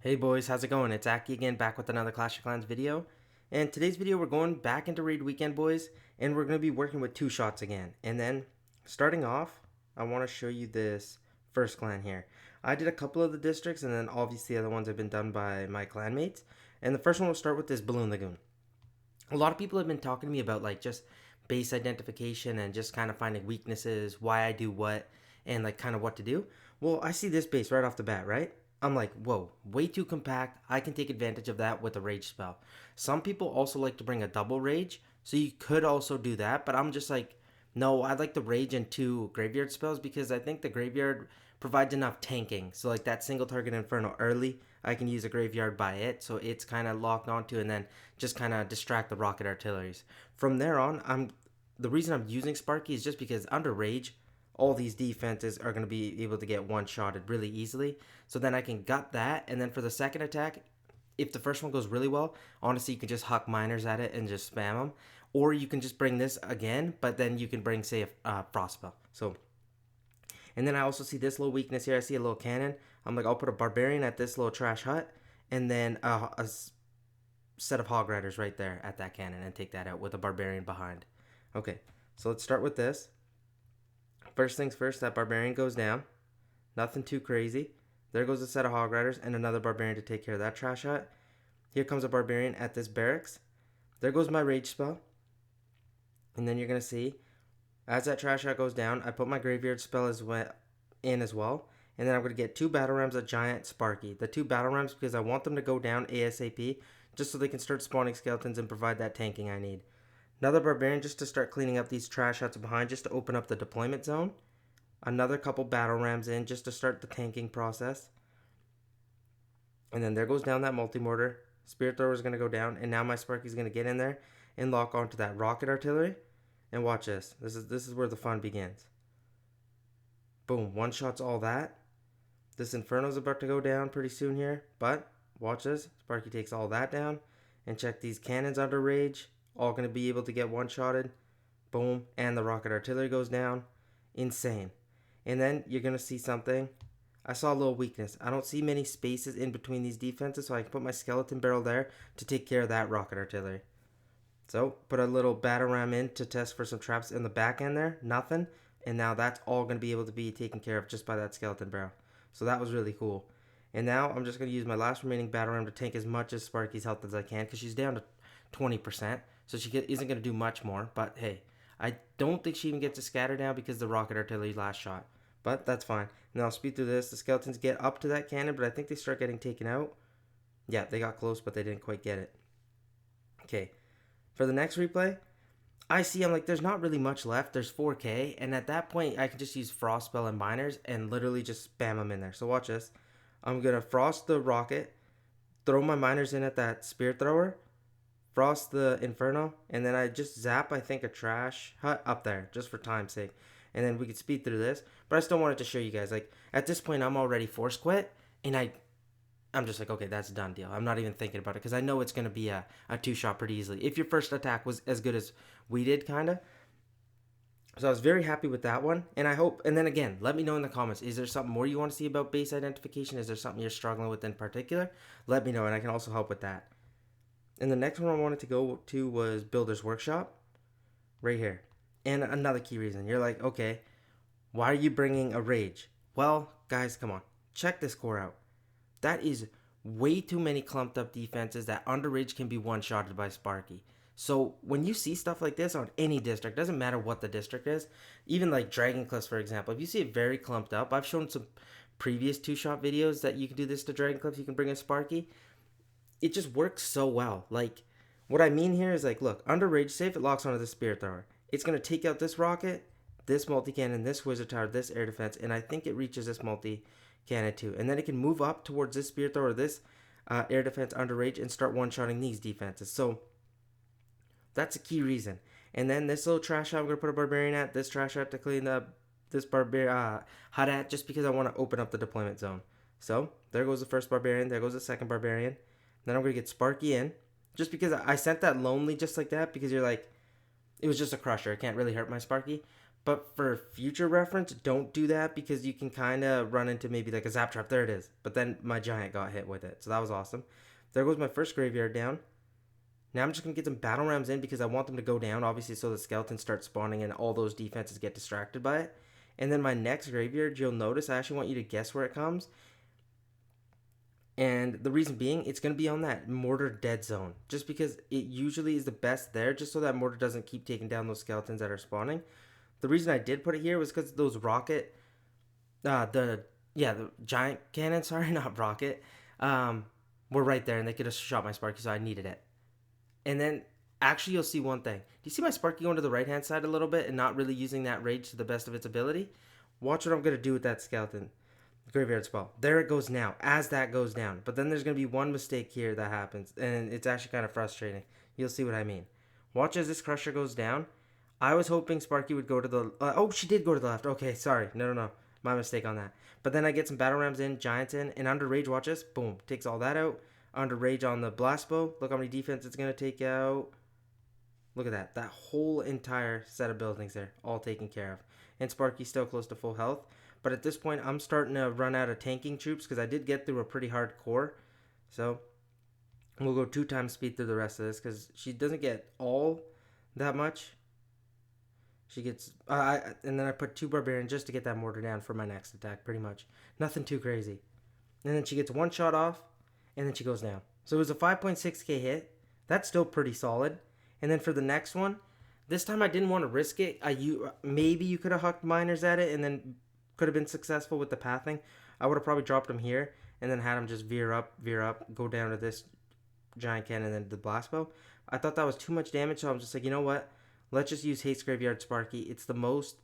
Hey boys, how's it going? It's Aki again, back with another Clash of Clans video. And today's video, we're going back into Raid Weekend, boys, and we're going to be working with 2 shots again. And then, starting off, I want to show you this first clan here. I did a couple of the districts, and then obviously the other ones have been done by my clanmates. And the first one will start with this Balloon Lagoon. A lot of people have been talking to me about like just base identification and just kind of finding weaknesses, why I do what, and like kind of what to do. Well, I see this base right off the bat, right? I'm like, whoa, way too compact. I can take advantage of that with a rage spell. Some people also like to bring a double rage, so you could also do that, but I'm just like, no, I like the rage and 2 graveyard spells because I think the graveyard provides enough tanking. So like that single target inferno early, I can use a graveyard by it, so it's kind of locked onto, and then just kind of distract the rocket artilleries. From there on, the reason I'm using Sparky is just because under rage, all these defenses are going to be able to get one-shotted really easily. So then I can gut that, and then for the second attack, if the first one goes really well, honestly, you can just huck miners at it and just spam them. Or you can just bring this again, but then you can bring, say, a frost spell. So, and then I also see this little weakness here. I see a little cannon. I'm like, I'll put a barbarian at this little trash hut, and then a set of hog riders right there at that cannon, and take that out with a barbarian behind. Okay, so let's start with this. First things first, that barbarian goes down. Nothing too crazy. There goes a set of hog riders and another barbarian to take care of that trash hut. Here comes a barbarian at this barracks. There goes my rage spell. And then you're going to see, as that trash hut goes down, I put my graveyard spell in as well. And then I'm going to get 2 battle rams, a giant Sparky. The 2 battle rams because I want them to go down ASAP, just so they can start spawning skeletons and provide that tanking I need. Another barbarian just to start cleaning up these trash huts behind, just to open up the deployment zone. Another couple battle rams in just to start the tanking process. And then there goes down that multi-mortar. Spirit thrower is going to go down, and now my Sparky's going to get in there and lock onto that rocket artillery. And watch this. This is where the fun begins. Boom, one shots all that. This Inferno's about to go down pretty soon here, but watch this. Sparky takes all that down, and check these cannons under rage. All going to be able to get one-shotted. Boom, and the rocket artillery goes down. Insane. And then you're going to see something. I saw a little weakness. I don't see many spaces in between these defenses, so I can put my skeleton barrel there to take care of that rocket artillery. So, put a little battle ram in to test for some traps in the back end there. Nothing. And now that's all going to be able to be taken care of just by that skeleton barrel. So that was really cool. And now I'm just going to use my last remaining battle ram to tank as much as Sparky's health as I can, because she's down to 20%. So she isn't going to do much more. But hey, I don't think she even gets a scatter now because the rocket artillery last shot. But that's fine. Now I'll speed through this. The skeletons get up to that cannon, but I think they start getting taken out. Yeah, they got close, but they didn't quite get it. Okay. For the next replay, I'm like, there's not really much left. There's 4K. And at that point, I can just use Frost Spell and Miners and literally just spam them in there. So watch this. I'm going to Frost the Rocket, throw my Miners in at that Spear Thrower, Frost the Inferno, and then I just zap, I think, a trash hut up there, just for time's sake. And then we could speed through this. But I still wanted to show you guys, like, at this point, I'm already force quit, and I'm just like, okay, that's a done deal. I'm not even thinking about it, because I know it's going to be a 2-shot pretty easily. If your first attack was as good as we did, kind of. So I was very happy with that one, and I hope, and then again, let me know in the comments, is there something more you want to see about base identification? Is there something you're struggling with in particular? Let me know, and I can also help with that. And the next one I wanted to go to was Builder's Workshop, right here. And another key reason, you're like, okay, why are you bringing a rage? Well, guys, come on, check this core out. That is way too many clumped up defenses that under rage can be one-shotted by Sparky. So when you see stuff like this on any district, doesn't matter what the district is, even like Dragon Cliffs, for example, if you see it very clumped up, I've shown some previous 2-shot videos that you can do this to Dragon Cliffs, you can bring in Sparky. It just works so well. Like, what I mean here is like, look, under rage, say if it locks onto the Spirit Thrower, it's going to take out this rocket, this multi-cannon, this wizard tower, this air defense, and I think it reaches this multi-cannon too. And then it can move up towards this Spirit Thrower, this air defense under rage, and start one-shotting these defenses. So that's a key reason. And then this little trash hut, I'm going to put a barbarian at, this trash hut to clean up this hut at, just because I want to open up the deployment zone. So there goes the first barbarian, there goes the second barbarian. Then I'm going to get Sparky in, just because I sent that lonely just like that, because you're like, it was just a crusher. It can't really hurt my Sparky. But for future reference, don't do that because you can kind of run into maybe like a zap trap. There it is. But then my giant got hit with it. So that was awesome. There goes my first graveyard down. Now I'm just going to get some battle rams in because I want them to go down, obviously, so the skeletons start spawning and all those defenses get distracted by it. And then my next graveyard, you'll notice, I actually want you to guess where it comes. And the reason being, it's going to be on that mortar dead zone. Just because it usually is the best there, just so that mortar doesn't keep taking down those skeletons that are spawning. The reason I did put it here was because those rocket, the giant cannon, sorry, not rocket, were right there and they could have shot my Sparky, so I needed it. And then, actually, you'll see one thing. Do you see my Sparky going to the right-hand side a little bit and not really using that rage to the best of its ability? Watch what I'm going to do with that skeleton. Graveyard spell. There it goes now, as that goes down. But then there's going to be one mistake here that happens, and it's actually kind of frustrating. You'll see what I mean. Watch as this Crusher goes down. I was hoping Sparky would go to the... oh, she did go to the left. Okay, sorry. No. My mistake on that. But then I get some Battle Rams in, Giants in, and under Rage, watch this. Boom. Takes all that out. Under Rage on the Blast Bow. Look how many defense it's going to take out. Look at that. That whole entire set of buildings there. All taken care of. And Sparky's still close to full health. But at this point, I'm starting to run out of tanking troops because I did get through a pretty hard core. So we'll go 2 times speed through the rest of this because she doesn't get all that much. She gets... and then I put 2 Barbarian just to get that mortar down for my next attack, pretty much. Nothing too crazy. And then she gets 1 shot off, and then she goes down. So it was a 5.6k hit. That's still pretty solid. And then for the next one, this time I didn't want to risk it. Maybe you could have hucked miners at it and then could have been successful with the pathing. I would have probably dropped him here and then had him just veer up, go down to this giant cannon and then the blast bow. I thought that was too much damage, so I'm just like, you know what? Let's just use Haste Graveyard Sparky. It's the most,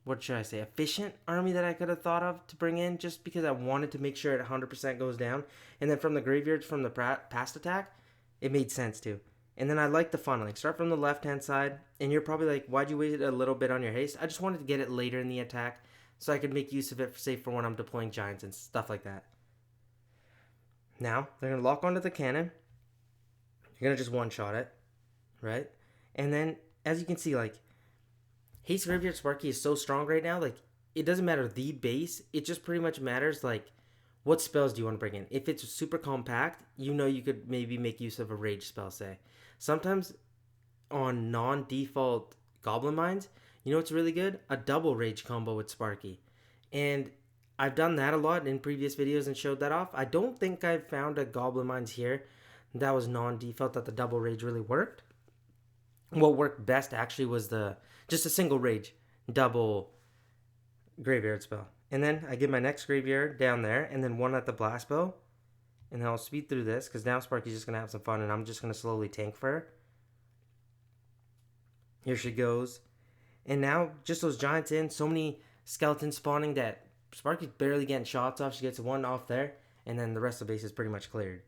what should I say, efficient army that I could have thought of to bring in just because I wanted to make sure it 100% goes down. And then from the graveyards from the past attack, it made sense too. And then I like the funneling. Start from the left-hand side, and you're probably like, why'd you wait a little bit on your haste? I just wanted to get it later in the attack so I could make use of it, say, for when I'm deploying giants and stuff like that. Now, they're going to lock onto the cannon. You're going to just one-shot it, right? And then, as you can see, like, Haste Graveyard Sparky is so strong right now, like, it doesn't matter the base. It just pretty much matters, like, what spells do you want to bring in? If it's super compact, you know you could maybe make use of a rage spell, say. Sometimes on non-default Goblin Mines, you know what's really good? A double rage combo with Sparky. And I've done that a lot in previous videos and showed that off. I don't think I've found a Goblin Mines here that was non-default that the double rage really worked. What worked best actually was just a single rage double graveyard spell. And then I get my next graveyard down there and then one at the blast bow. And then I'll speed through this because now Sparky's just going to have some fun and I'm just going to slowly tank for her. Here she goes. And now just those giants in. So many skeletons spawning that Sparky's barely getting shots off. She gets 1 off there. And then the rest of the base is pretty much cleared.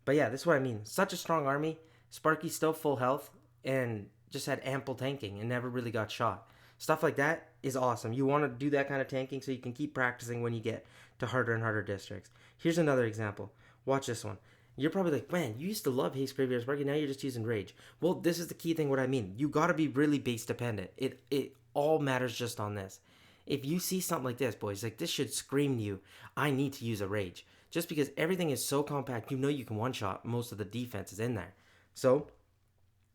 But yeah, this is what I mean. Such a strong army. Sparky's still full health and just had ample tanking and never really got shot. Stuff like that is awesome. You want to do that kind of tanking so you can keep practicing when you get to harder and harder districts. Here's another example. Watch this one. You're probably like, man, you used to love Haste Graveyard Sparky, now you're just using Rage. Well, this is the key thing what I mean. You got to be really base dependent. It all matters just on this. If you see something like this, boys, like this should scream to you, I need to use a Rage. Just because everything is so compact, you know you can one-shot most of the defenses in there. So,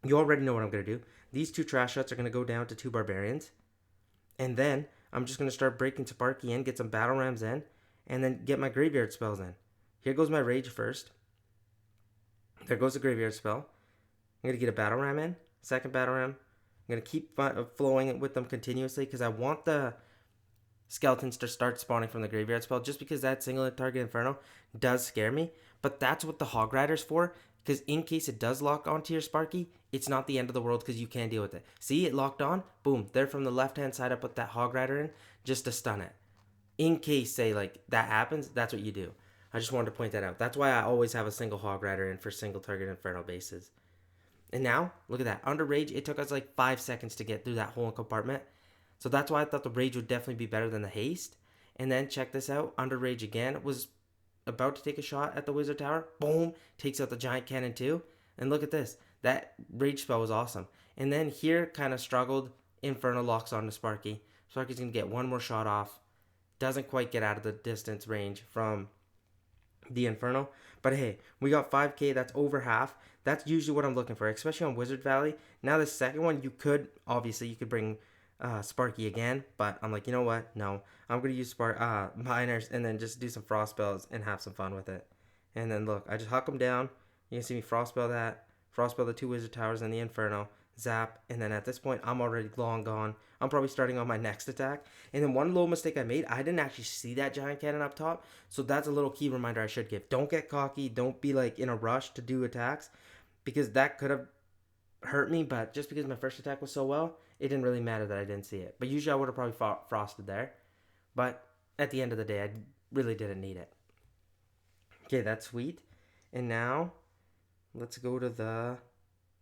you already know what I'm going to do. These 2 trash shots are going to go down to 2 barbarians. And then I'm just going to start breaking Sparky in, get some battle rams in, and then get my graveyard spells in. Here goes my rage first. There goes the graveyard spell. I'm going to get a battle ram in, second battle ram. I'm going to keep flowing with them continuously because I want the skeletons to start spawning from the graveyard spell just because that single target inferno does scare me. But that's what the Hog Rider's for. Because in case it does lock onto your Sparky, it's not the end of the world because you can deal with it. See, it locked on. Boom. There from the left-hand side, I put that Hog Rider in just to stun it. In case, say, like, that happens, that's what you do. I just wanted to point that out. That's why I always have a single Hog Rider in for single target Inferno bases. And now, look at that. Under Rage, it took us like 5 seconds to get through that whole compartment. So that's why I thought the Rage would definitely be better than the Haste. And then, check this out. Under Rage again was about to take a shot at the Wizard Tower. Boom! Takes out the Giant Cannon too. And look at this. That Rage spell was awesome. And then here, kind of struggled Inferno locks on to Sparky. Sparky's going to get one more shot off. Doesn't quite get out of the distance range from the Inferno. But hey, we got 5k. That's over half. That's usually what I'm looking for, especially on Wizard Valley. Now the second one, you could bring Sparky again, but I'm like, you know what? No, I'm gonna use miners and then just do some frost spells and have some fun with it. And then look, I just huck them down. You can see me frost spell that, frost spell the 2 wizard towers and the Inferno, zap, and then at this point I'm already long gone. I'm probably starting on my next attack. And then one little mistake I made, I didn't actually see that giant cannon up top, so that's a little key reminder I should give. Don't get cocky. Don't be like in a rush to do attacks, because that could have hurt me. But just because my first attack was so well, it didn't really matter that I didn't see it. But usually I would have probably frosted there. But at the end of the day, I really didn't need it. Okay, that's sweet. And now, let's go to the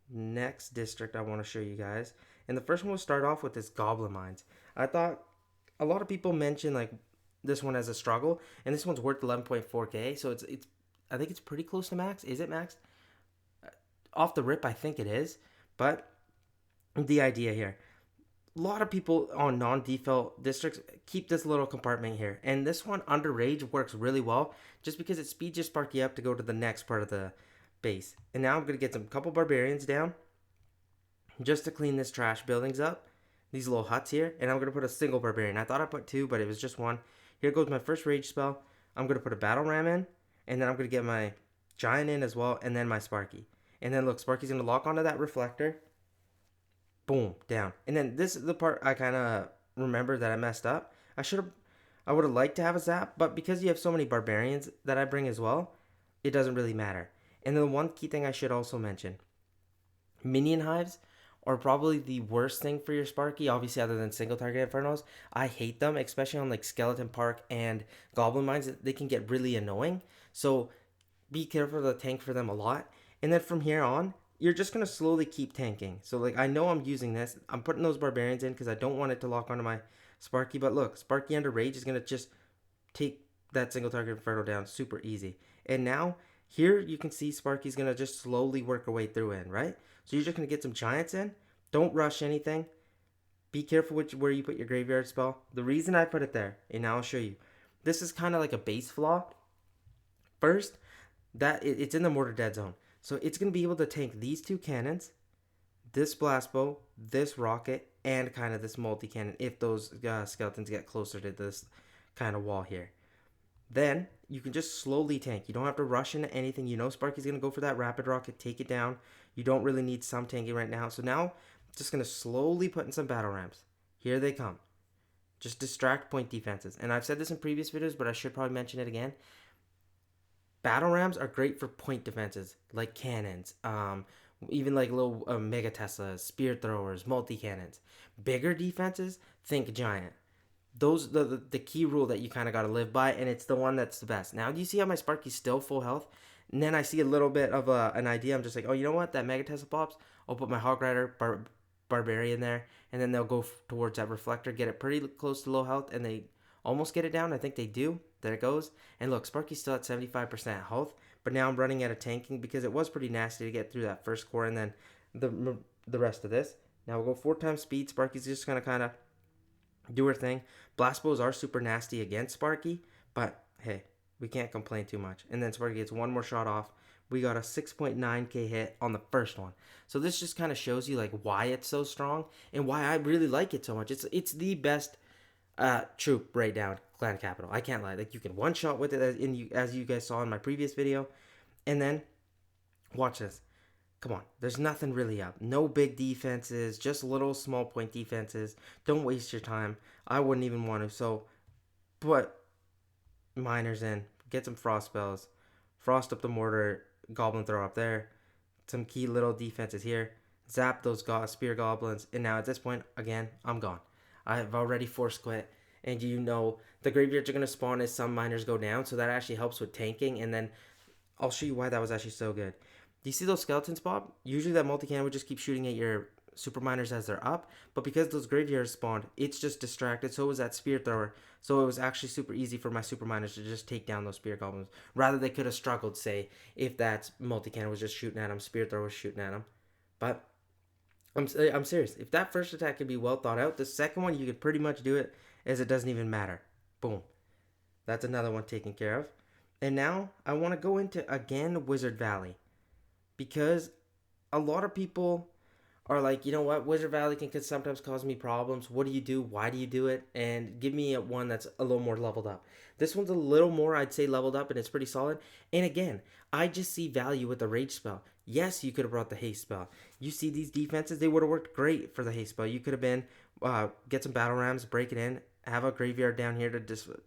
next district I want to show you guys. And the first one will start off with this Goblin Mines. I thought a lot of people mention like this one as a struggle, and this one's worth 11.4k, so it's I think it's pretty close to max. Is it maxed? Off the rip, I think it is. But the idea here, a lot of people on non-default districts keep this little compartment here, and this one under rage works really well just because it speeds your Sparky up to go to the next part of the base. And now I'm gonna get some couple barbarians down just to clean this trash buildings up, these little huts here, and I'm gonna put a single barbarian. I thought I put 2, but it was just 1. Here goes my first rage spell. I'm gonna put a battle ram in, and then I'm gonna get my giant in as well, and then my Sparky. And then look, Sparky's gonna lock onto that reflector. Boom, down. And then this is the part I kind of remember that I messed up. I would have liked to have a zap, but because you have so many barbarians that I bring as well, it doesn't really matter. And then the one key thing I should also mention, minion hives are probably the worst thing for your Sparky, obviously other than single target Infernos. I hate them, especially on like Skeleton Park and Goblin Mines. They can get really annoying. So be careful to tank for them a lot. And then from here on, you're just going to slowly keep tanking. So like, I know I'm using this. I'm putting those barbarians in because I don't want it to lock onto my Sparky. But look, Sparky under rage is going to just take that single target Inferno down super easy. And now here you can see Sparky's going to just slowly work her way through in, right? So you're just going to get some giants in. Don't rush anything. Be careful where you put your graveyard spell. The reason I put it there, and now I'll show you. This is kind of like a base flaw. First, it's in the mortar dead zone. So it's going to be able to tank these 2 cannons, this blast bow, this rocket, and kind of this multi-cannon if those skeletons get closer to this kind of wall here. Then you can just slowly tank. You don't have to rush into anything. You know Sparky's going to go for that rapid rocket, take it down. You don't really need some tanking right now. So now, just going to slowly put in some battle rams. Here they come. Just distract point defenses. And I've said this in previous videos, but I should probably mention it again. Battle rams are great for point defenses, like cannons, even like little mega Teslas, spear throwers, multi-cannons. Bigger defenses, think giant. Those the key rule that you kind of got to live by, and it's the one that's the best. Now, do you see how my Sparky's still full health? And then I see a little bit of an idea. I'm just like, oh, you know what? That Mega Tesla pops. I'll put my Hog Rider Barbarian there, and then they'll go towards that reflector, get it pretty close to low health, and they almost get it down. I think they do. There it goes. And look, Sparky's still at 75% health, but now I'm running out of tanking because it was pretty nasty to get through that first core and then the rest of this. Now we'll go 4 times speed. Sparky's just going to kind of do her thing. Blast bows are super nasty against Sparky, but hey, we can't complain too much. And then Sparky gets one more shot off. We got a 6.9k hit on the first one. So this just kind of shows you like why it's so strong and why I really like it so much. It's the best troop right down Clan Capital. I can't lie. Like, you can one shot with it as you guys saw in my previous video. And then watch this. Come on, there's nothing really up. No big defenses, just little small point defenses. Don't waste your time. I wouldn't even want to. So put miners in, get some frost spells, frost up the mortar, goblin throw up there, some key little defenses here, zap those spear goblins, and now at this point, again, I'm gone. I've already force quit, and you know the graveyards are going to spawn as some miners go down, so that actually helps with tanking. And then I'll show you why that was actually so good. Do you see those skeletons, Bob? Usually that multi-cannon would just keep shooting at your super miners as they're up, but because those graveyards spawned, it's just distracted. So was that spear thrower. So it was actually super easy for my super miners to just take down those spear goblins. Rather, they could have struggled, say, if that multi-cannon was just shooting at them, spear thrower was shooting at them. But I'm serious. If that first attack can be well thought out, the second one you could pretty much do it as it doesn't even matter. Boom. That's another one taken care of. And now I want to go into again Wizard Valley because a lot of people are like, you know what, Wizard Valley can sometimes cause me problems. What do you do? Why do you do it? And give me one that's a little more leveled up. This one's a little more, I'd say, leveled up, and it's pretty solid. And again, I just see value with the Rage spell. Yes, you could have brought the Haste spell. You see these defenses, they would have worked great for the Haste spell. You could have been, get some battle rams, break it in, have a graveyard down here to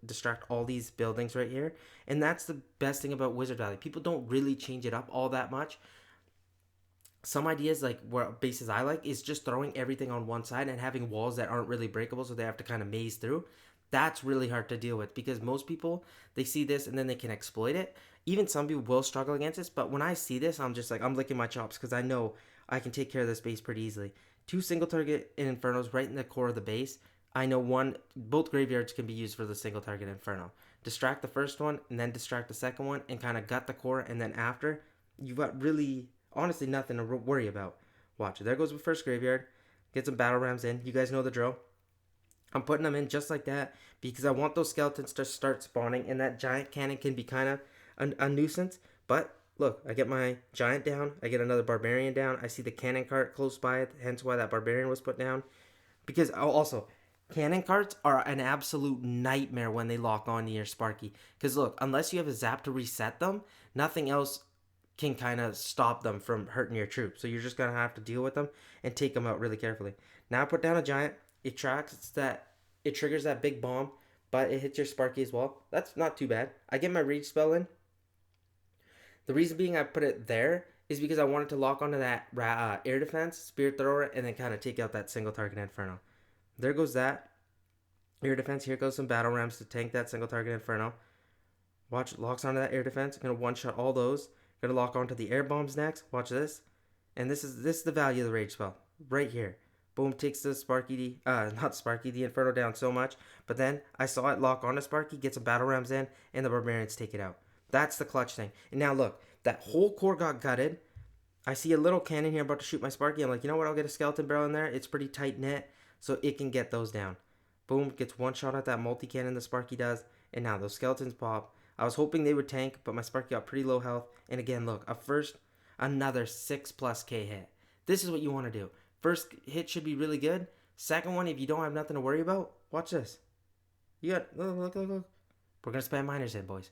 distract all these buildings right here. And that's the best thing about Wizard Valley. People don't really change it up all that much. Some ideas, like what bases I like, is just throwing everything on one side and having walls that aren't really breakable, so they have to kind of maze through. That's really hard to deal with because most people, they see this and then they can exploit it. Even some people will struggle against this, but when I see this, I'm just like, I'm licking my chops because I know I can take care of this base pretty easily. Two single target infernos right in the core of the base. I know both graveyards can be used for the single target inferno. Distract the first one and then distract the second one and kind of gut the core, and then after, you've got really honestly nothing to worry about. Watch, there goes the first graveyard. Get some battle rams in. You guys know the drill. I'm putting them in just like that because I want those skeletons to start spawning, and that giant cannon can be kind of a nuisance. But look, I get my giant down. I get another barbarian down. I see the cannon cart close by, hence why that barbarian was put down. Because also, cannon carts are an absolute nightmare when they lock on to your Sparky. Because look, unless you have a zap to reset them, nothing else can kind of stop them from hurting your troops. So you're just going to have to deal with them and take them out really carefully. Now I put down a giant. It triggers that big bomb, but it hits your Sparky as well. That's not too bad. I get my Rage spell in. The reason being I put it there is because I wanted to lock onto that air defense, Spirit Thrower, and then kind of take out that single target Inferno. There goes that. Air defense. Here goes some battle rams to tank that single target Inferno. Watch, locks onto that air defense. I'm going to one-shot all those. Gonna lock onto the air bombs next. Watch this. And this is the value of the Rage spell. Right here. Boom, takes the the Inferno down so much. But then I saw it lock onto Sparky, get some battle rams in, and the barbarians take it out. That's the clutch thing. And now look, that whole core got gutted. I see a little cannon here about to shoot my Sparky. I'm like, you know what? I'll get a skeleton barrel in there. It's pretty tight knit, so it can get those down. Boom, gets one shot at that multi-cannon the Sparky does. And now those skeletons pop. I was hoping they would tank, but my Sparky got pretty low health. And again, look, another 6+ K hit. This is what you want to do. First hit should be really good. Second one, if you don't have nothing to worry about, watch this. You got, look. We're going to spam miners in, boys.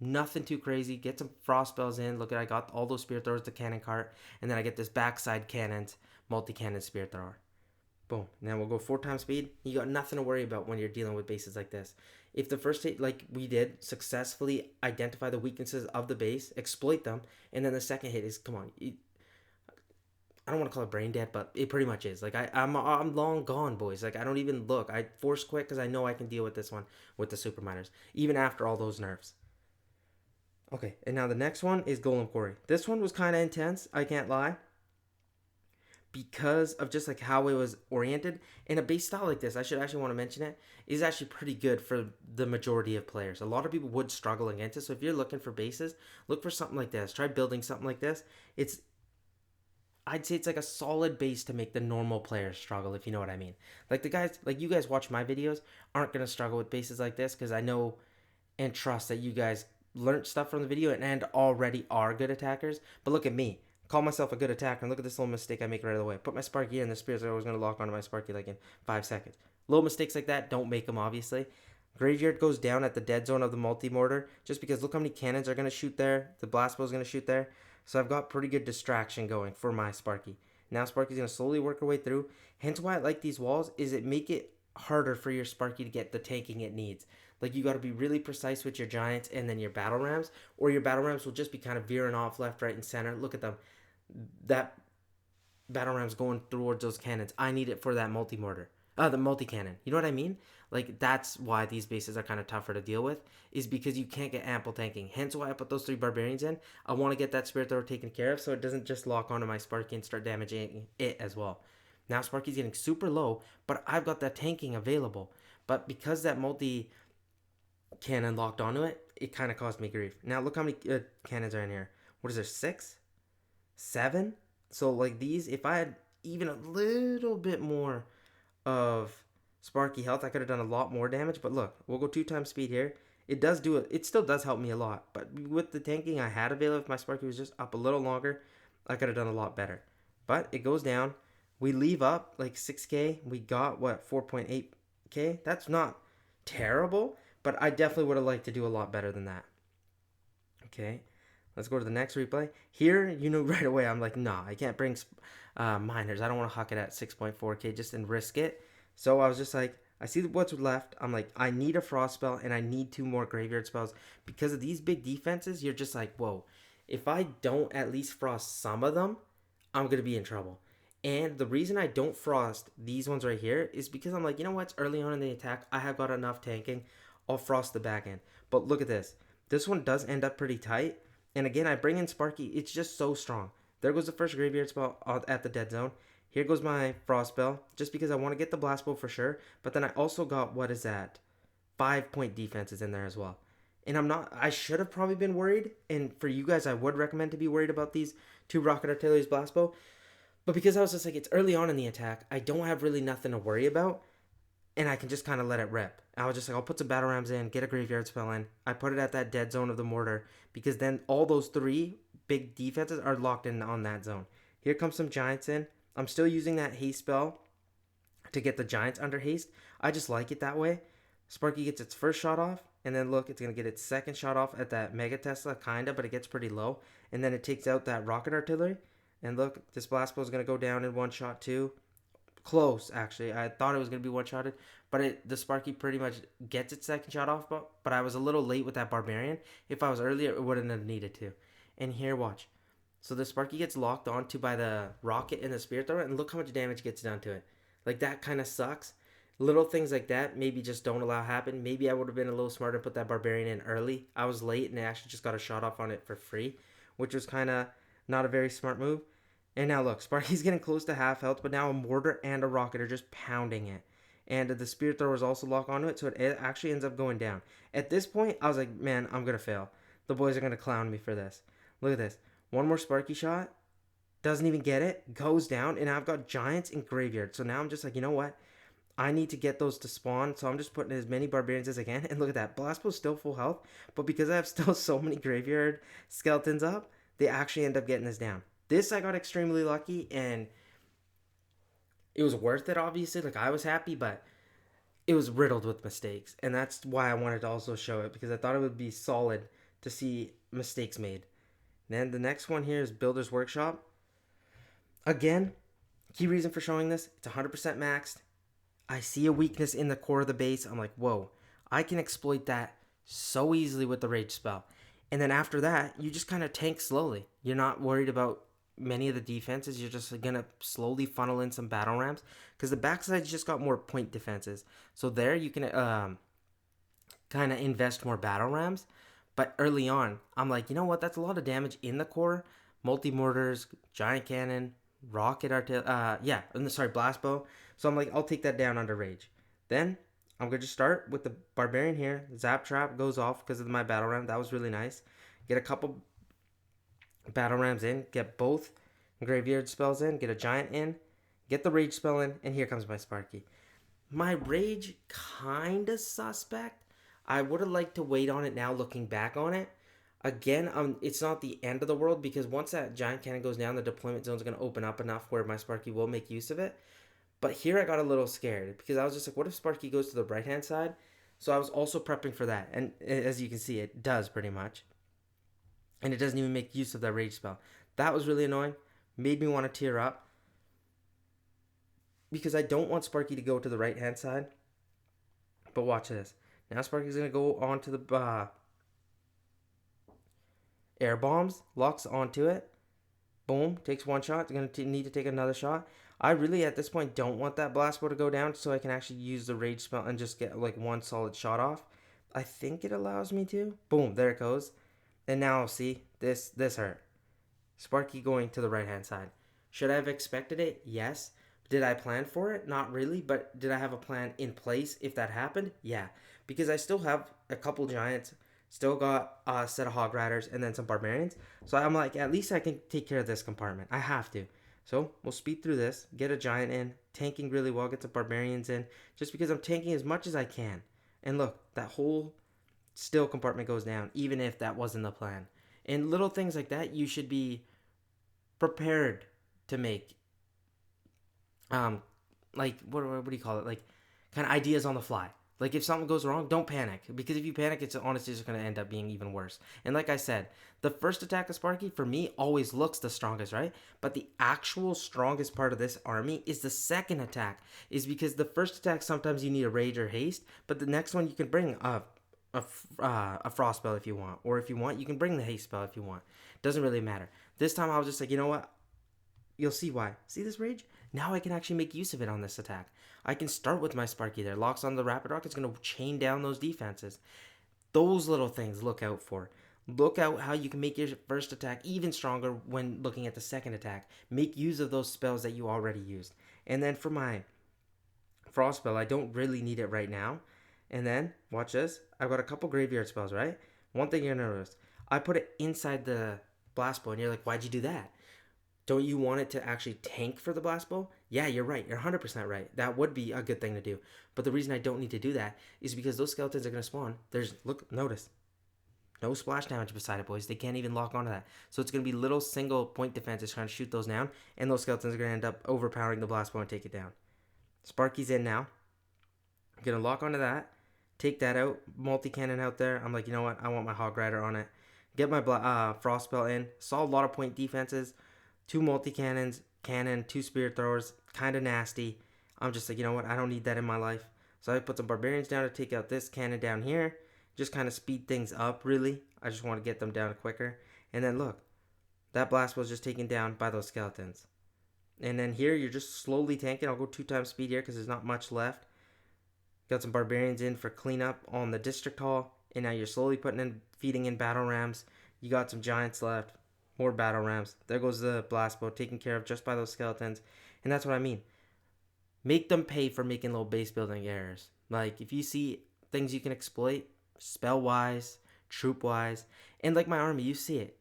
Nothing too crazy. Get some frost spells in. Look, I got all those spear throwers, the cannon cart, and then I get this backside cannons, multi-cannon spear thrower. Boom. Now we'll go 4 times speed. You got nothing to worry about when you're dealing with bases like this. If the first hit, like we did, successfully identify the weaknesses of the base, exploit them, and then the second hit is, come on, I don't want to call it brain dead, but it pretty much is. Like I'm long gone, boys. Like I don't even look. I force quit because I know I can deal with this one with the super miners, even after all those nerfs. Okay, and now the next one is Golem Quarry. This one was kind of intense, I can't lie, because of just like how it was oriented. And a base style like this, I should actually want to mention it, is actually pretty good for the majority of players. A lot of people would struggle against it, so if you're looking for bases, look for something like this. Try building something like this. I'd say it's like a solid base to make the normal players struggle, if you know what I mean. Like you guys watch my videos aren't going to struggle with bases like this because I know and trust that you guys learned stuff from the video and already are good attackers. But look at me. Call myself a good attacker, and look at this little mistake I make right away. Put my Sparky in, the spears are always going to lock onto my Sparky like in 5 seconds. Little mistakes like that, don't make them, obviously. Graveyard goes down at the dead zone of the multi-mortar, just because look how many cannons are going to shoot there. The blast bow is going to shoot there. So I've got pretty good distraction going for my Sparky. Now Sparky's going to slowly work her way through. Hence why I like these walls, is it make it harder for your Sparky to get the tanking it needs. Like you got to be really precise with your giants and then your battle rams, or your battle rams will just be kind of veering off left, right, and center. Look at them. That battle ram's going towards those cannons. I need it for that multi-mortar. The multi-cannon. You know what I mean? Like, that's why these bases are kind of tougher to deal with, is because you can't get ample tanking. Hence why I put those 3 barbarians in. I want to get that spirit thrower taken care of so it doesn't just lock onto my Sparky and start damaging it as well. Now Sparky's getting super low, but I've got that tanking available. But because that multi-cannon locked onto it, it kind of caused me grief. Now look how many cannons are in here. What is there, 6? 7? So like these, if I had even a little bit more of Sparky health, I could have done a lot more damage. But look, we'll go 2 times speed here. It does do it. It still does help me a lot. But with the tanking I had available, if my Sparky was just up a little longer, I could have done a lot better. But it goes down. We leave up like 6k. We got, what, 4.8k? That's not terrible. But I definitely would have liked to do a lot better than that. Okay. Let's go to the next replay. Here, you know right away, I'm like, nah, I can't bring miners. I don't want to huck it at 6.4k just and risk it. So I was just like, I see what's left. I'm like, I need a frost spell and I need 2 more graveyard spells. Because of these big defenses, you're just like, whoa, if I don't at least frost some of them, I'm going to be in trouble. And the reason I don't frost these ones right here is because I'm like, you know what? It's early on in the attack. I have got enough tanking. I'll frost the back end. But look at this. This one does end up pretty tight. And again, I bring in Sparky. It's just so strong. There goes the first graveyard spell at the dead zone. Here goes my frost spell, just because I want to get the blast bow for sure. But then I also got, what is that? 5-point defenses in there as well. And I should have probably been worried. And for you guys, I would recommend to be worried about these 2 rocket artillery's blast bow. But because I was just like, it's early on in the attack, I don't have really nothing to worry about. And I can just kind of let it rip. I was just like, I'll put some battle rams in, get a graveyard spell in. I put it at that dead zone of the mortar, because then all those 3 big defenses are locked in on that zone. Here comes some giants in. I'm still using that haste spell to get the giants under haste. I just like it that way. Sparky gets its first shot off, and then look, it's going to get its second shot off at that Mega Tesla, kinda, but it gets pretty low. And then it takes out that rocket artillery. And look, this blast bow is going to go down in one shot too. Close, actually. I thought it was going to be one-shotted, but the Sparky pretty much gets its second shot off, but I was a little late with that Barbarian. If I was earlier, it wouldn't have needed to. And here, watch. So the Sparky gets locked onto by the rocket and the Spirit Thrower, and look how much damage gets done to it. Like, that kind of sucks. Little things like that maybe just don't allow happen. Maybe I would have been a little smarter to put that Barbarian in early. I was late, and I actually just got a shot off on it for free, which was kind of not a very smart move. And now look, Sparky's getting close to half health, but now a mortar and a rocket are just pounding it. And the Spirit Thrower is also locked onto it, so it actually ends up going down. At this point, I was like, man, I'm going to fail. The boys are going to clown me for this. Look at this. One more Sparky shot. Doesn't even get it. Goes down, and I've got giants in graveyard. So now I'm just like, you know what? I need to get those to spawn, so I'm just putting as many barbarians as I can. And look at that. Blastbow's still full health, but because I have still so many graveyard skeletons up, they actually end up getting this down. This I got extremely lucky, and it was worth it, obviously. Like, I was happy, but it was riddled with mistakes. And that's why I wanted to also show it, because I thought it would be solid to see mistakes made. Then the next one here is Builder's Workshop. Again, key reason for showing this, it's 100% maxed. I see a weakness in the core of the base. I'm like, whoa, I can exploit that so easily with the Rage spell. And then after that, you just kind of tank slowly. You're not worried about many of the defenses. You're just going to slowly funnel in some battle rams, because the backside's just got more point defenses. So there you can kind of invest more battle rams. But early on, I'm like, you know what? That's a lot of damage in the core. Multi-mortars, giant cannon, rocket blast bow. So I'm like, I'll take that down under rage. Then I'm going to start with the barbarian here. Zap trap goes off because of my battle ram. That was really nice. Get a couple battle rams in. Get both graveyard spells in. Get a giant in. Get the rage spell in. And here comes my Sparky. My rage kind of suspect. I would have liked to wait on it now looking back on it. Again, it's not the end of the world, because once that giant cannon goes down, the deployment zone is going to open up enough where my Sparky will make use of it. But here I got a little scared, because I was just like, what if Sparky goes to the right-hand side? So I was also prepping for that. And as you can see, it does pretty much. And it doesn't even make use of that rage spell. That was really annoying. Made me want to tear up, because I don't want Sparky to go to the right-hand side. But watch this. Now Sparky's going to go onto the air bombs, locks onto it. Boom, takes one shot. It's going to need to take another shot. I really, at this point, don't want that blast bow to go down, so I can actually use the rage spell and just get like one solid shot off. I think it allows me to. Boom, there it goes. And now, see, this hurt. Sparky going to the right-hand side. Should I have expected it? Yes. Did I plan for it? Not really, but did I have a plan in place if that happened? Yeah, because I still have a couple giants, still got a set of hog riders, and then some barbarians. So I'm like, at least I can take care of this compartment. I have to. So we'll speed through this, get a giant in, tanking really well, get some barbarians in, just because I'm tanking as much as I can. And look, that whole still compartment goes down, even if that wasn't the plan. And little things like that, you should be prepared to make. Like what do you call it? Like kind of ideas on the fly. Like if something goes wrong, don't panic, because if you panic, it's honestly just going to end up being even worse. And like I said, the first attack of Sparky for me always looks the strongest, right? But the actual strongest part of this army is the second attack, is because the first attack sometimes you need a rage or haste, but the next one you can bring a frost spell if you want, or if you want you can bring the haste spell if you want. Doesn't really matter. This time I was just like, you know what? You'll see why. See this rage? Now I can actually make use of it on this attack. I can start with my Sparky there. Locks on the Rapid Rock. It's going to chain down those defenses. Those little things look out for. Look out how you can make your first attack even stronger when looking at the second attack. Make use of those spells that you already used. And then for my Frost spell, I don't really need it right now. And then, watch this. I've got a couple graveyard spells, right? One thing you're going to notice. I put it inside the Blast Bow, and you're like, why'd you do that? Don't you want it to actually tank for the Blast Bow? Yeah, you're right. You're 100% right. That would be a good thing to do. But the reason I don't need to do that is because those skeletons are going to spawn. Notice. No splash damage beside it, boys. They can't even lock onto that. So it's going to be little single point defenses trying to shoot those down. And those skeletons are going to end up overpowering the Blast Bow and take it down. Sparky's in now. I'm going to lock onto that. Take that out. Multi-cannon out there. I'm like, you know what? I want my Hog Rider on it. Get my Frost Spell in. Saw a lot of point defenses. 2 multi-cannons, cannon, 2 spirit throwers, kind of nasty. I'm just like, you know what? I don't need that in my life. So I put some barbarians down to take out this cannon down here. Just kind of speed things up, really. I just want to get them down quicker. And then look, that blast was just taken down by those skeletons. And then here, you're just slowly tanking. I'll go 2 times speed here because there's not much left. Got some barbarians in for cleanup on the district hall. And now you're slowly feeding in battle rams. You got some giants left. More battle rams. There goes the blast bow, taken care of just by those skeletons. And that's what I mean. Make them pay for making little base building errors. Like, if you see things you can exploit, spell-wise, troop-wise, and like my army, you see it.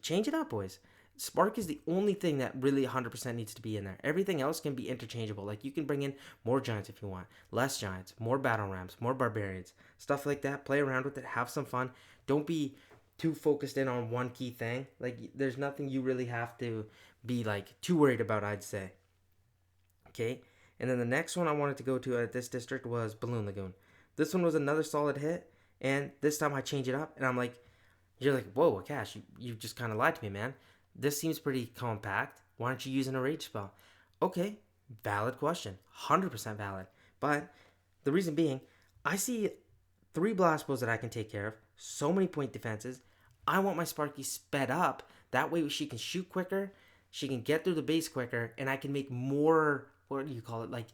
Change it up, boys. Spark is the only thing that really 100% needs to be in there. Everything else can be interchangeable. Like, you can bring in more giants if you want. Less giants. More battle rams. More barbarians. Stuff like that. Play around with it. Have some fun. Don't be too focused in on one key thing. Like, there's nothing you really have to be like too worried about, I'd say. Okay, and then the next one I wanted to go to at this district was Balloon Lagoon. This one was another solid hit, and this time I changed it up, and I'm like, you're like, whoa, Akash, you just kind of lied to me, man. This seems pretty compact. Why aren't you using a rage spell? Okay, valid question, 100% valid. But the reason being, I see 3 blast bows that I can take care of, so many point defenses. I want my Sparky sped up. That way she can shoot quicker, she can get through the base quicker, and I can make more, what do you call it? Like,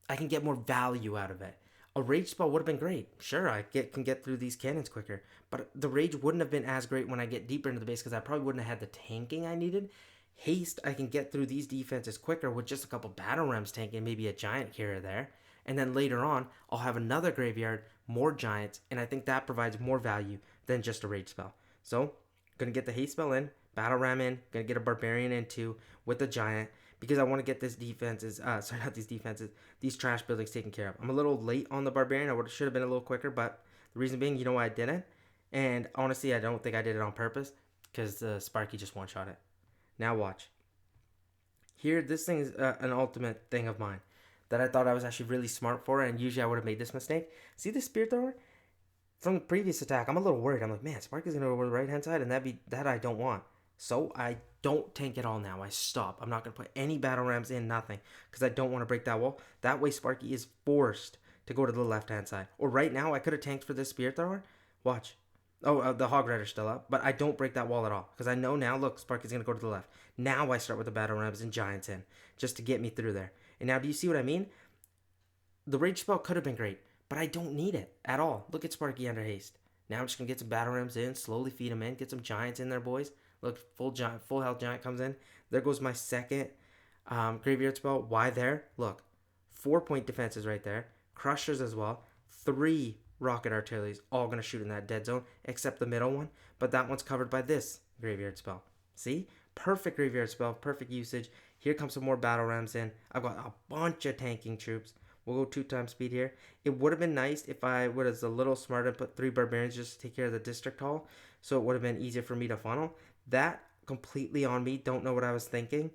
I can get more value out of it. A rage spell would have been great. Sure, can get through these cannons quicker, but the rage wouldn't have been as great when I get deeper into the base because I probably wouldn't have had the tanking I needed. Haste, I can get through these defenses quicker with just a couple battle rams tanking, maybe a giant here or there. And then later on, I'll have another graveyard, more giants, and I think that provides more value than just a rage spell. So, gonna get the haste spell in, battle ram in, gonna get a barbarian in too with a giant because I want to get these trash buildings taken care of. I'm a little late on the barbarian. Should have been a little quicker, but the reason being, you know why I didn't? And honestly, I don't think I did it on purpose because Sparky just one-shot it. Now watch. Here, this thing is an ultimate thing of mine that I thought I was actually really smart for, and usually I would have made this mistake. See this spear thrower? From the previous attack, I'm a little worried. I'm like, man, Sparky's going to go over the right-hand side, and that I don't want. So I don't tank it all now. I stop. I'm not going to put any battle rams in, nothing, because I don't want to break that wall. That way Sparky is forced to go to the left-hand side. Or right now, I could have tanked for this spear thrower. Watch. Oh, the Hog Rider's still up, but I don't break that wall at all, because I know now, look, Sparky's going to go to the left. Now I start with the battle rams and giants in, just to get me through there. And now, do you see what I mean? The rage spell could have been great, but I don't need it at all. Look at Sparky under haste. Now I'm just going to get some battle rams in, slowly feed them in, get some giants in there, boys. Look, full health giant comes in. There goes my second graveyard spell. Why there? Look, 4 point defenses right there. Crushers as well. 3 rocket artilleries, all going to shoot in that dead zone, except the middle one. But that one's covered by this graveyard spell. See? Perfect graveyard spell, perfect usage. Here comes some more battle rams in. I've got a bunch of tanking troops. We'll go 2 times speed here. It would have been nice if I was a little smarter and put 3 barbarians just to take care of the district hall. So it would have been easier for me to funnel. That completely on me. Don't know what I was thinking.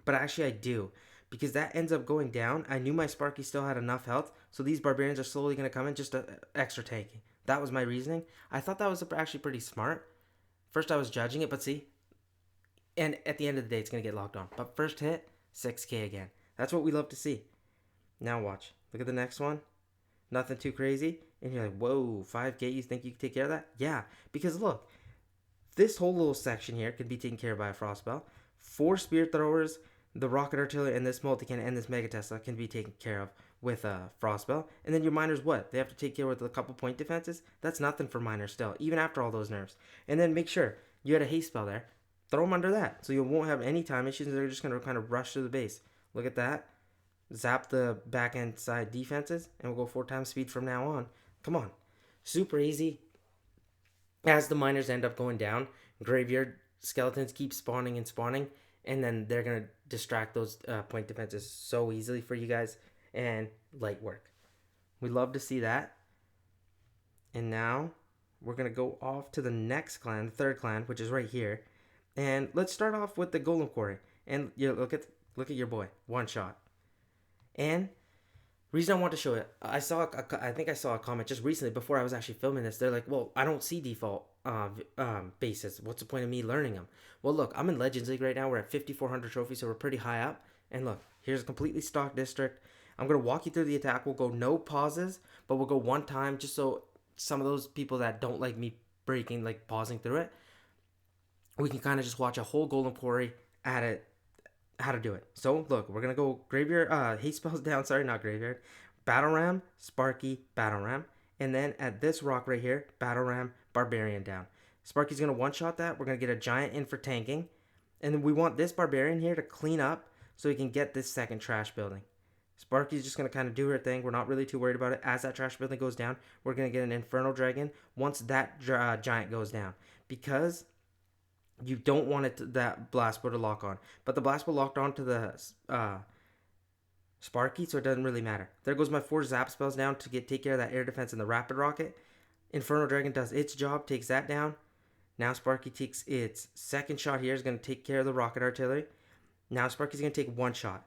But actually I do. Because that ends up going down. I knew my Sparky still had enough health. So these barbarians are slowly going to come in just extra tanking. That was my reasoning. I thought that was actually pretty smart. First I was judging it, but see. And at the end of the day, it's going to get locked on. But first hit, 6k again. That's what we love to see. Now watch. Look at the next one. Nothing too crazy. And you're like, whoa, 5k, you think you can take care of that? Yeah, because look, this whole little section here can be taken care of by a frost spell. 4 spear throwers, the rocket artillery, and this multi-cannon and this mega Tesla can be taken care of with a frost spell. And then your miners, what? They have to take care with a couple point defenses? That's nothing for miners still, even after all those nerfs. And then make sure you had a haste spell there. Throw them under that, so you won't have any time issues. They're just going to kind of rush to the base. Look at that. Zap the back end side defenses, and we'll go 4 times speed from now on. Come on. Super easy. As the miners end up going down, graveyard skeletons keep spawning and spawning, and then they're going to distract those point defenses so easily for you guys, and light work. We love to see that. And now we're going to go off to the next clan, the third clan, which is right here. And let's start off with the Golem Quarry. And you look at your boy, one shot. And reason I want to show it, I think I saw a comment just recently before I was actually filming this. They're like, well, I don't see default bases. What's the point of me learning them? Well, look, I'm in Legends League right now. We're at 5,400 trophies, so we're pretty high up. And look, here's a completely stock district. I'm going to walk you through the attack. We'll go no pauses, but we'll go 1 time just so some of those people that don't like me breaking, like pausing through it, we can kind of just watch a whole Golem Quarry at it, how to do it. So, look, we're going to go graveyard, hate spells down, sorry, not graveyard, battle ram, Sparky, battle ram, and then at this rock right here, battle ram, barbarian down. Sparky's going to one-shot that. We're going to get a giant in for tanking, and then we want this barbarian here to clean up so we can get this second trash building. Sparky's just going to kind of do her thing. We're not really too worried about it. As that trash building goes down, we're going to get an Infernal Dragon once that giant goes down. Because you don't want that blast bow to lock on. But the blast bow locked on to the Sparky, so it doesn't really matter. There goes my 4 zap spells down to take care of that air defense and the rapid rocket. Infernal Dragon does its job, takes that down. Now Sparky takes its second shot here. Is going to take care of the rocket artillery. Now Sparky's going to take 1 shot.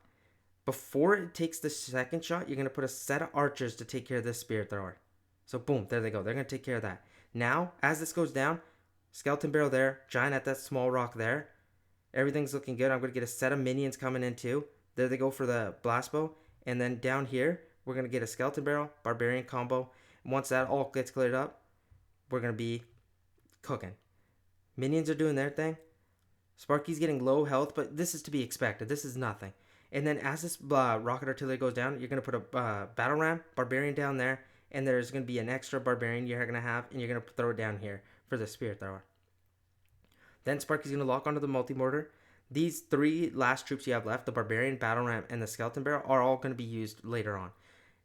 Before it takes the second shot, you're going to put a set of archers to take care of this spear thrower. So boom, there they go. They're going to take care of that. Now, as this goes down, skeleton barrel there, giant at that small rock there. Everything's looking good. I'm going to get a set of minions coming in too. There they go for the blast bow. And then down here, we're going to get a skeleton barrel, barbarian combo. And once that all gets cleared up, we're going to be cooking. Minions are doing their thing. Sparky's getting low health, but this is to be expected. This is nothing. And then as this rocket artillery goes down, you're going to put a battle ram, barbarian down there, and there's going to be an extra barbarian you're going to have, and you're going to throw it down here for the spear thrower. Then Sparky's going to lock onto the multi-mortar. These 3 last troops you have left, the barbarian, battle ram, and the skeleton barrel, are all going to be used later on.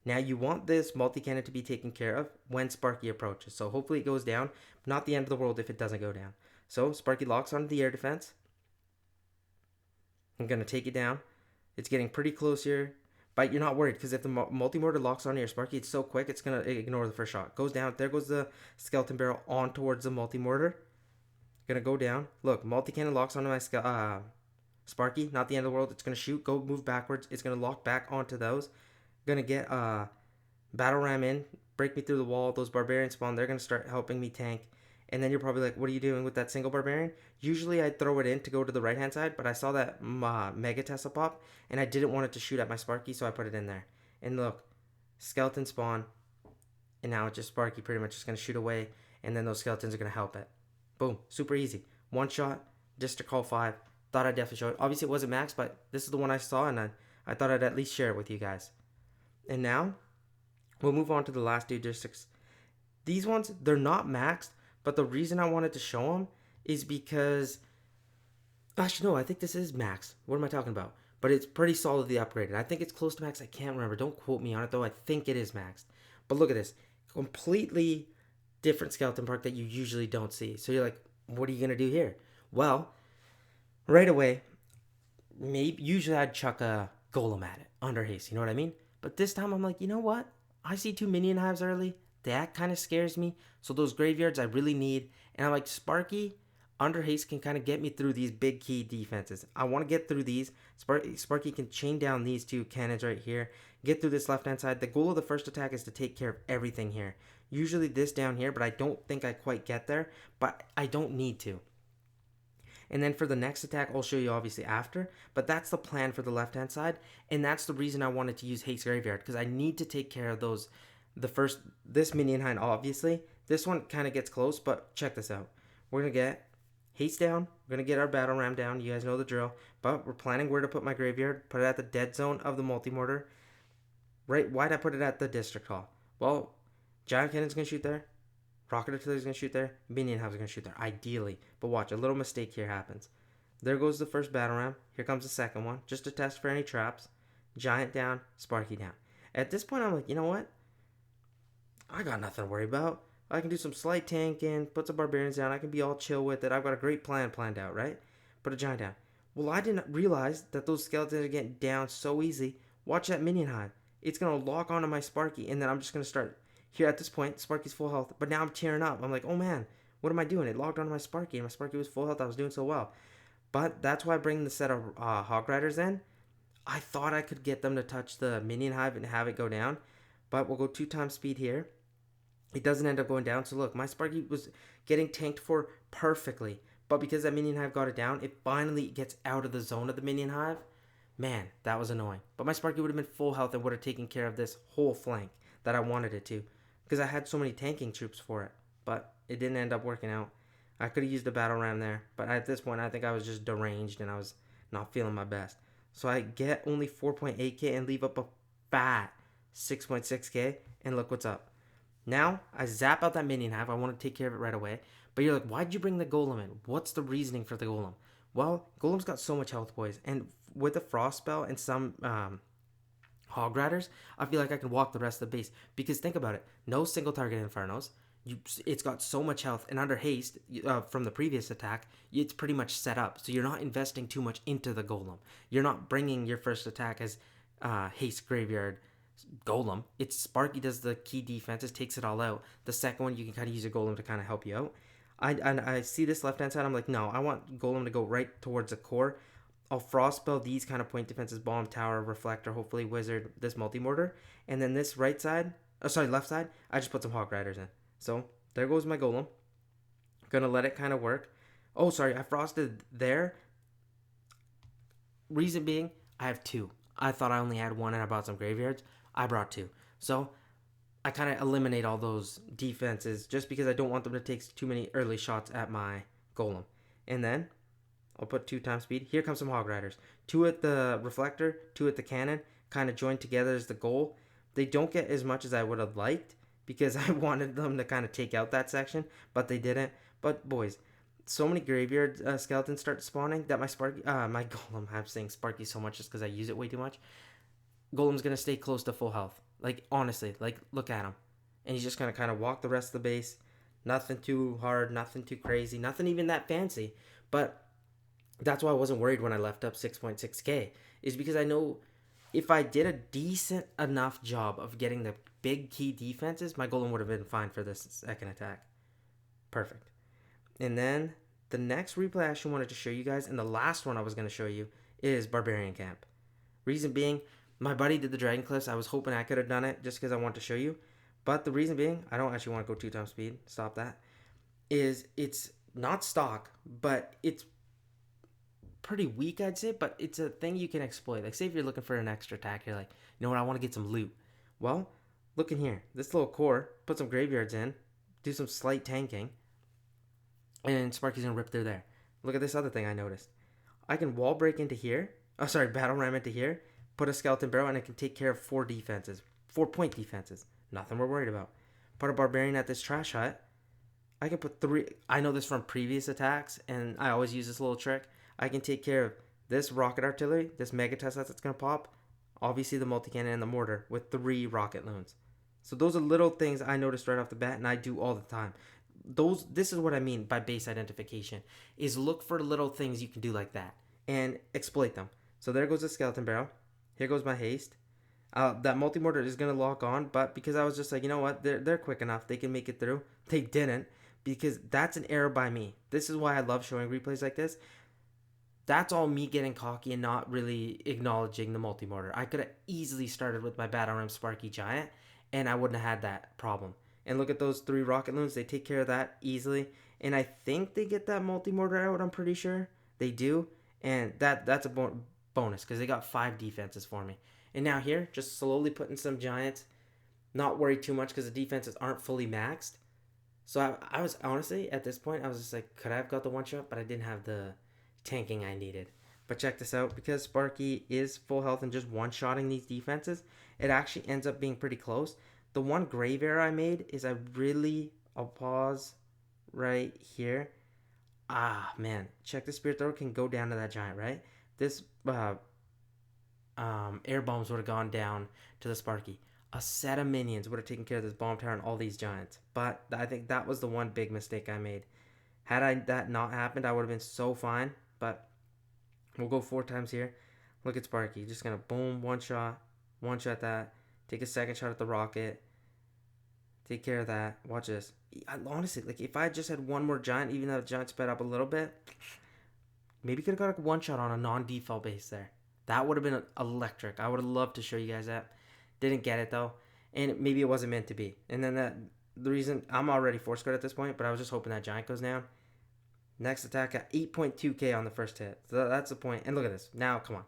Now you want this multi-cannon to be taken care of when Sparky approaches. So hopefully it goes down. Not the end of the world if it doesn't go down. So Sparky locks onto the air defense. I'm going to take it down. It's getting pretty close here, but you're not worried because if the multi-mortar locks onto your Sparky, it's so quick, it's going to ignore the first shot. Goes down. There goes the skeleton barrel on towards the multi-mortar. Going to go down. Look, multi-cannon locks onto my Sparky. Not the end of the world. It's going to shoot. Go move backwards. It's going to lock back onto those. Going to get battle ram in. Break me through the wall. Those barbarians spawn. They're going to start helping me tank. And then you're probably like, what are you doing with that single barbarian? Usually I'd throw it in to go to the right-hand side, but I saw that Mega Tesla pop, and I didn't want it to shoot at my Sparky, so I put it in there. And look, skeleton spawn, and now it's just Sparky pretty much just going to shoot away, and then those skeletons are going to help it. Boom. Super easy. 1 shot, District Hall 5. Thought I'd definitely show it. Obviously it wasn't maxed, but this is the one I saw, and I thought I'd at least share it with you guys. And now, we'll move on to the last 2 districts. These ones, they're not maxed, but the reason I wanted to show them is because... Actually, no, I think this is max. What am I talking about? But it's pretty solidly upgraded. I think it's close to max. I can't remember. Don't quote me on it, though. I think it is maxed. But look at this. Completely different skeleton park that you usually don't see. So you're like, what are you going to do here? Well, right away, maybe usually I'd chuck a golem at it under haste. You know what I mean? But this time I'm like, you know what? I see 2 minion hives early. That kind of scares me. So those graveyards I really need. And I'm like, Sparky under haste can kind of get me through these big key defenses. I want to get through these. Sparky can chain down these 2 cannons right here. Get through this left hand side. The goal of the first attack is to take care of everything here. Usually this down here, but I don't think I quite get there. But I don't need to. And then for the next attack, I'll show you obviously after. But that's the plan for the left-hand side. And that's the reason I wanted to use Haste Graveyard. Because I need to take care of those. This minion hind, obviously. This one kind of gets close, but check this out. We're going to get Haste down. We're going to get our Battle Ram down. You guys know the drill. But we're planning where to put my graveyard. Put it at the dead zone of the multi-mortar. Right, why'd I put it at the District Hall? Well, Giant Cannon's going to shoot there. Rocket Artillery's going to shoot there. Minion Hive's going to shoot there, ideally. But watch, a little mistake here happens. There goes the first Battle Ram. Here comes the second one, just to test for any traps. Giant down, Sparky down. At this point, I'm like, you know what? I got nothing to worry about. I can do some slight tanking, put some Barbarians down. I can be all chill with it. I've got a great plan planned out, right? Put a Giant down. Well, I didn't realize that those Skeletons are getting down so easy. Watch that Minion Hive. It's going to lock onto my Sparky, and then I'm just going to start... Here at this point, Sparky's full health, but now I'm tearing up. I'm like, oh man, what am I doing? It logged onto my Sparky, and my Sparky was full health. I was doing so well. But that's why I bring the set of Hog Riders in. I thought I could get them to touch the Minion Hive and have it go down, but we'll go 2 times speed here. It doesn't end up going down, so look, my Sparky was getting tanked for perfectly, but because that Minion Hive got it down, it finally gets out of the zone of the Minion Hive. Man, that was annoying. But my Sparky would have been full health and would have taken care of this whole flank that I wanted it to. Because I had so many tanking troops for it. But it didn't end up working out. I could have used a Battle Ram there. But at this point, I think I was just deranged and I was not feeling my best. So I get only 4.8k and leave up a fat 6.6k. And look what's up. Now, I zap out that Minion Hive. I want to take care of it right away. But you're like, why'd you bring the Golem in? What's the reasoning for the Golem? Well, Golem's got so much health, boys. And with a Frost Spell and some... Hog Riders, I feel like I can walk the rest of the base. Because think about it. No single target Infernos. It's got so much health. And under haste, from the previous attack, it's pretty much set up. So you're not investing too much into the Golem. You're not bringing your first attack as haste graveyard Golem. It's Sparky does the key defenses, takes it all out. The second one, you can kind of use a Golem to kind of help you out. I see this left-hand side. I'm like, no, I want Golem to go right towards the core. I'll Frostspell these kind of point defenses, Bomb Tower, Reflector, hopefully Wizard, this Multi-Mortar. And then this left side, I just put some Hog Riders in. So, there goes my Golem. Gonna let it kind of work. Oh, sorry, I frosted there. Reason being, I have 2. I thought I only had 1 and I brought some graveyards. I brought 2. So, I kind of eliminate all those defenses just because I don't want them to take too many early shots at my Golem. And then... I'll put 2 times speed. Here comes some Hog Riders. 2 at the Reflector, 2 at the Cannon. Kind of joined together as the goal. They don't get as much as I would have liked because I wanted them to kind of take out that section, but they didn't. But boys, so many graveyard skeletons start spawning that my Golem, I'm saying Sparky so much just because I use it way too much. Golem's going to stay close to full health. Like, honestly, like, look at him. And he's just going to kind of walk the rest of the base. Nothing too hard, nothing too crazy, nothing even that fancy. But... that's why I wasn't worried when I left up 6.6k, is because I know if I did a decent enough job of getting the big key defenses, my Golem would have been fine for this second attack. Perfect. And then the next replay I actually wanted to show you guys, and the last one I was going to show you, is Barbarian Camp. Reason being, my buddy did the Dragon Cliffs. I was hoping I could have done it just because I want to show you. But the reason being, I don't actually want to go 2 times speed. Stop that. Is it's not stock, but it's pretty weak, I'd say, but it's a thing you can exploit. Like, say if you're looking for an extra attack, you're like, you know what, I want to get some loot. Well, look in here. This little core, put some graveyards in, do some slight tanking, and Sparky's gonna rip through there. Look at this other thing I noticed. I can wall break into here. Oh, sorry, battle ram into here, put a skeleton barrel, and I can take care of 4 defenses. 4-point defenses. Nothing we're worried about. Put a barbarian at this trash hut. I can put 3. I know this from previous attacks, and I always use this little trick. I can take care of this rocket artillery, this mega Tesla that's going to pop, obviously the multi-cannon and the mortar with 3 rocket loons. So those are little things I noticed right off the bat, and I do all the time. This is what I mean by base identification, is look for little things you can do like that and exploit them. So there goes the skeleton barrel. Here goes my haste. That multi-mortar is going to lock on, but because I was just like, you know what, they're quick enough. They can make it through. They didn't, because that's an error by me. This is why I love showing replays like this. That's all me getting cocky and not really acknowledging the multi-mortar. I could have easily started with my Battle Ram Sparky Giant, and I wouldn't have had that problem. And look at those 3 rocket loons. They take care of that easily. And I think they get that multi-mortar out, I'm pretty sure. They do. And that's a bonus, because they got 5 defenses for me. And now here, just slowly putting some giants. Not worried too much because the defenses aren't fully maxed. So I was honestly, at this point, I was just like, could I have got the one shot? But I didn't have the tanking I needed. But check this out. Because Sparky is full health and just one-shotting these defenses, it actually ends up being pretty close. The one grave error I made is I'll pause right here. Ah, man. Check the Spirit Thrower can go down to that giant, right? This air bombs would have gone down to the Sparky. A set of minions would have taken care of this bomb tower and all these giants. But I think that was the one big mistake I made. Had that not happened, I would have been so fine. But we'll go 4 times here. Look at Sparky. Just going to boom, one shot that. Take a second shot at the rocket. Take care of that. Watch this. Honestly, like if I just had one more giant, even though the giant sped up a little bit, maybe could have got a one shot on a non-default base there. That would have been electric. I would have loved to show you guys that. Didn't get it though. And maybe it wasn't meant to be. And then the reason, I'm already 4-squared at this point, but I was just hoping that giant goes down. Next attack at 8.2k on the first hit. So that's the point. And look at this. Now, come on.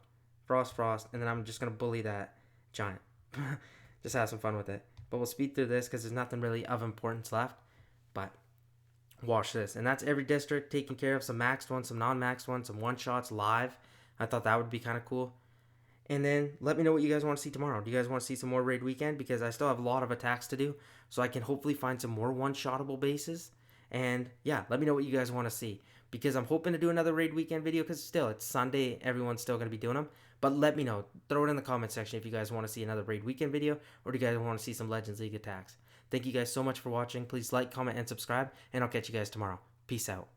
Frost. And then I'm just going to bully that giant. Just have some fun with it. But we'll speed through this because there's nothing really of importance left. But watch this. And that's every district taken care of. Some maxed ones, some non-maxed ones, some one-shots live. I thought that would be kind of cool. And then let me know what you guys want to see tomorrow. Do you guys want to see some more Raid Weekend? Because I still have a lot of attacks to do. So I can hopefully find some more one-shottable bases. And yeah, let me know what you guys want to see. Because I'm hoping to do another Raid Weekend video. Because still, it's Sunday. Everyone's still going to be doing them. But let me know. Throw it in the comment section if you guys want to see another Raid Weekend video. Or do you guys want to see some Legends League attacks? Thank you guys so much for watching. Please like, comment, and subscribe. And I'll catch you guys tomorrow. Peace out.